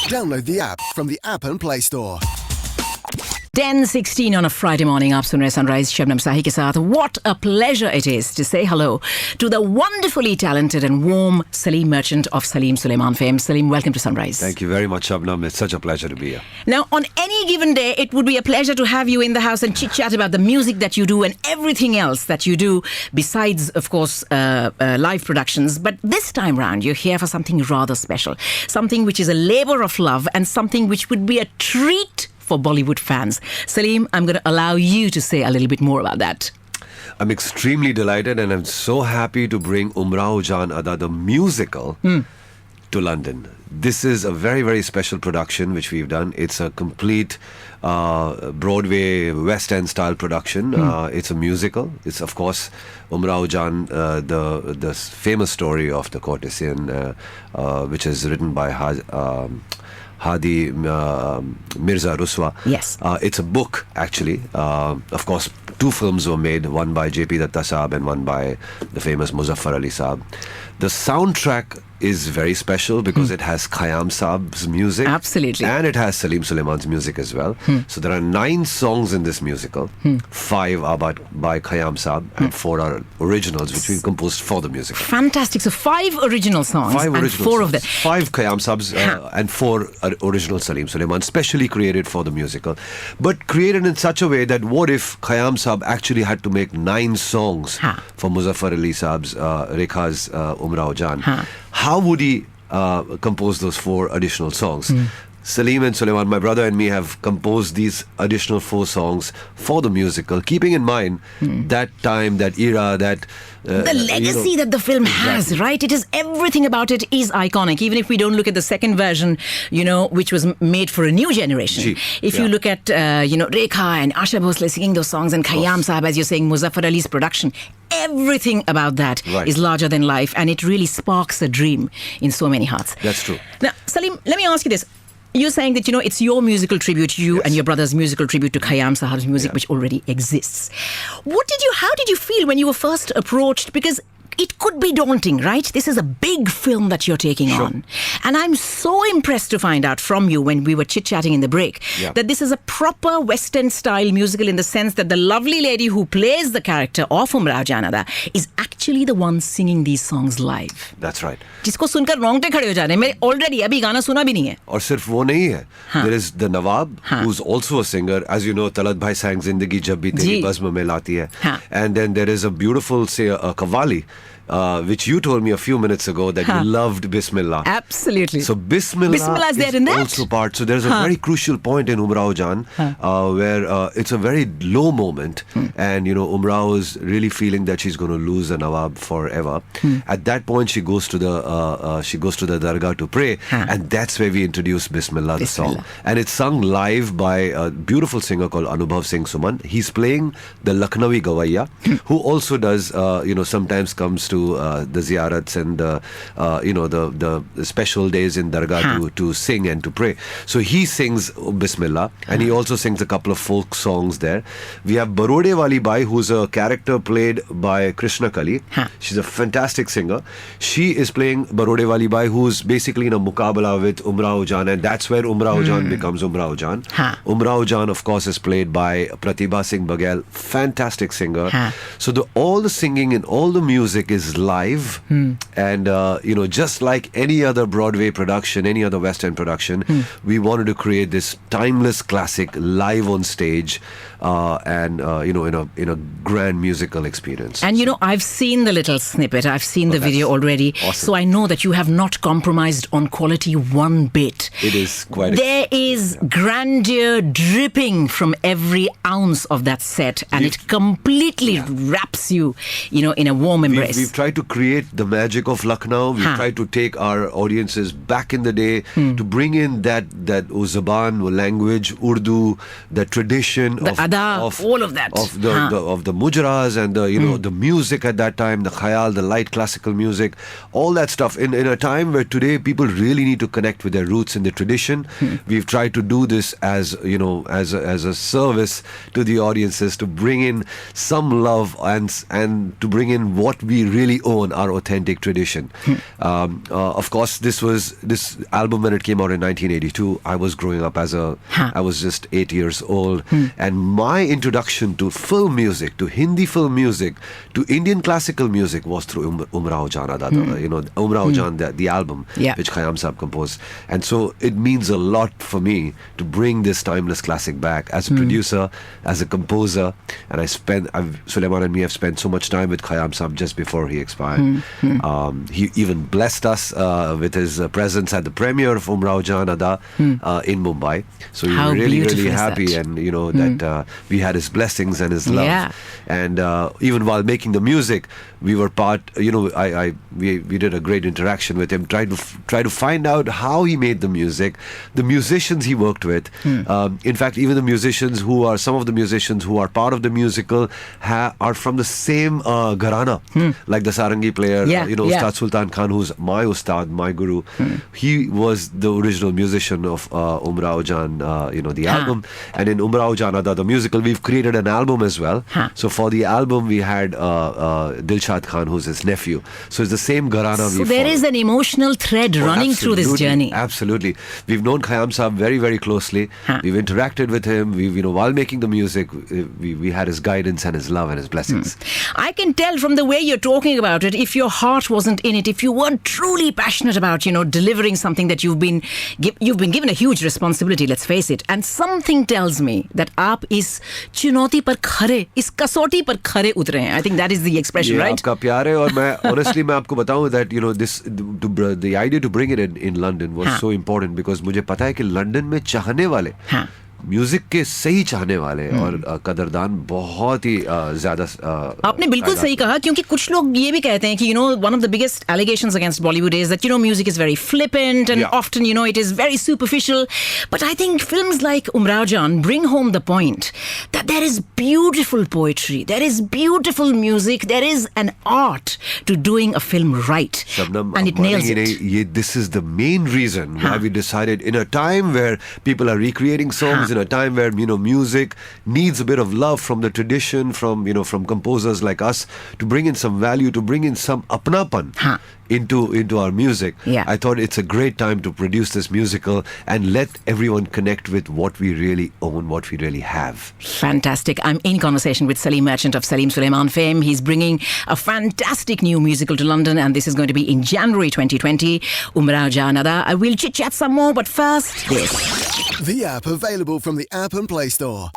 Download the app from the App and Play Store. 10:16 on a Friday morning. आप सुन रहे Sunrise Shabnam Sahi के साथ. What a pleasure it is to say hello to the wonderfully talented and warm Salim merchant of Salim Sulaiman fame. Salim, welcome to Sunrise. Thank you very much, Shabnam. It's such a pleasure to be here. Now, on any given day, it would be a pleasure to have you in the house and chit-chat about the music that you do and everything else that you do besides, of course, live productions. But this time round, you're here for something rather special. Something which is a labor of love and something which would be a treat for Bollywood fans. Salim, I'm going to allow you to say a little bit more about that. I'm extremely delighted and I'm so happy to bring Umraojaan, the musical, to London. This is a very, very special production which we've done. It's a complete Broadway West End style production. It's a musical. It's, of course, Umraojaan, the famous story of the courtesan, which is written by Hadi Mirza Ruswa. Yes. It's a book, actually. Of course, two films were made, one by J.P. Datta Saab and one by the famous Muzaffar Ali Saab. The soundtrack is very special because it has Khayyam Saab's music. Absolutely. And it has Salim Sulaiman's music as well. So there are 9 songs in this musical. 5 are by Khayyam Saab and 4 are originals which we composed for the musical. Fantastic. So 5 original songs 5 and original 4 songs. of them. 5 Khayyam Saab's and 4 original Salim Sulaiman, specially created for the musical. But created in such a way that what if Khayyam Saab actually had to make 9 songs for Muzaffar Ali Saab's Rekha's Umraojaan? How would he compose those 4 additional songs? Salim and Sulaiman, my brother and me, have composed these additional 4 songs for the musical, keeping in mind that time, that era, that... the legacy that the film has, right? It is, everything about it is iconic. Even if we don't look at the second version, which was made for a new generation. If you look at, Rekha and Asha Bhosle singing those songs and Khayyam Saab, as you're saying, Muzaffar Ali's production, everything about that is larger than life, and it really sparks a dream in so many hearts. That's true. Now, Salim, let me ask you this. You're saying that, it's your musical tribute, and your brother's musical tribute to Khayyam Sahab's music, which already exists. How did you feel when you were first approached? Because it could be daunting, right? This is a big film that you're taking on. And I'm so impressed to find out from you when we were chit-chatting in the break that this is a proper West End style musical in the sense that the lovely lady who plays the character of Umraojaan is actually the one singing these songs live. That's right. जिसको सुनकर रोंगटे खड़े हो जा रहे हैं. मैं already अभी गाना सुना भी नहीं है. और सिर्फ वो नहीं है. There is the Nawab, who's also a singer. As you know, Talat Bhai sang Zindagi Jab Bhi Teri Bazm Mein Laati Hai. And then there is a beautiful, say, a Qawwali, which you told me a few minutes ago that you loved Bismillah. Absolutely. So Bismillah is there is in that? also part. So there's a very crucial point in Umraojaan where it's a very low moment and Umrao is really feeling that she's going to lose the Nawab forever. At that point she goes to the Dargah to pray, and that's where we introduce Bismillah, the song. And it's sung live by a beautiful singer called Anubhav Singh Suman. He's playing the Lucknowi Gawaiya, who also does sometimes comes to the ziyarats and the special days in Dargah to sing and to pray. So he sings Bismillah, and he also sings a couple of folk songs there. We have Barode Wali Bai, who's a character played by Krishna Kali. She's a fantastic singer. She is playing Barode Wali Bai, who's basically in a mukabala with Umraojaan, and that's where Umraojaan becomes Umraojaan. Umraojaan, of course, is played by Pratibha Singh Baghel, fantastic singer. So all the singing and all the music is live, and just like any other Broadway production, any other West End production, we wanted to create this timeless classic live on stage, and in a grand musical experience. And I've seen the little snippet, I've seen the video already, so I know that you have not compromised on quality one bit. It is quite. There is grandeur dripping from every ounce of that set, and it completely wraps you, in a warm embrace. We've tried to create the magic of Lucknow. We've tried to take our audiences back in the day to bring in that Zaban language, Urdu, the tradition of all of that, of the mujras and the music at that time, the khayal, the light classical music, all that stuff. In a time where today people really need to connect with their roots and their tradition, we've tried to do this as a service to the audiences, to bring in some love and to bring in what we really really own our authentic tradition. Of course, this album when it came out in 1982. I was growing up I was just 8 years old, and my introduction to film music, to Hindi film music, to Indian classical music was through Umraojaan, Umraojaan, the album which Khayyam Sahab composed. And so it means a lot for me to bring this timeless classic back as a producer, as a composer. And Sulaiman and me have spent so much time with Khayyam Sahab just before he expired. He even blessed us with his presence at the premiere of Umraojaan Ada in Mumbai. So we were really happy, and that we had his blessings and his love. Yeah. And even while making the music, we were part. We did a great interaction with him. Try to find out how he made the music, the musicians he worked with. In fact, even some of the musicians who are part of the musical are from the same gharana, like the sarangi player, Ustad Sultan Khan, who's my ustad, my guru. He was the original musician of Umraojaan, the album. And in Umraojaan Ada, the musical, we've created an album as well. So for the album, we had Dilshad Khan, who's his nephew. So it's the same gharana. So there is an emotional thread running through this journey. Absolutely. We've known Khayyam Sahab very, very closely. We've interacted with him. While making the music, we had his guidance and his love and his blessings. I can tell from the way you're talking about it, if your heart wasn't in it, if you weren't truly passionate about, delivering something that you've been given a huge responsibility, let's face it. And something tells me that aap is chunauti par khare, is kasoti par khare utre hain. I think that is the expression, right? आपका प्यार है, और मैं honestly मैं आपको बताऊं that the idea to bring it in London was so important because मुझे पता है कि लंदन में चाहने वाले म्यूजिक के सही चाहने वाले और कदरदान बहुत ही ज्यादा आपने बिल्कुल सही कहा, क्योंकि कुछ लोग ये भी कहते हैं कि one of the biggest allegations against Bollywood is that music is very flippant and often it is very superficial, but I think films like Umraojaan bring home the point that there is beautiful poetry, there is beautiful music, there is an art to doing a film right. Shabnam, and it nails it. This is the main reason why we decided, in a time where people are recreating songs, in a time where music needs a bit of love from the tradition, from composers like us, to bring in some value, to bring in some apnapan into our music. I thought it's a great time to produce this musical and let everyone connect with what we really own, what we really have. Fantastic. I'm in conversation with Salim Merchant of Salim Sulaiman fame. He's bringing a fantastic new musical to London, and this is going to be in January 2020. Umraojaan Ada. I will chit-chat some more, but first, this. The app available from the App and Play Store.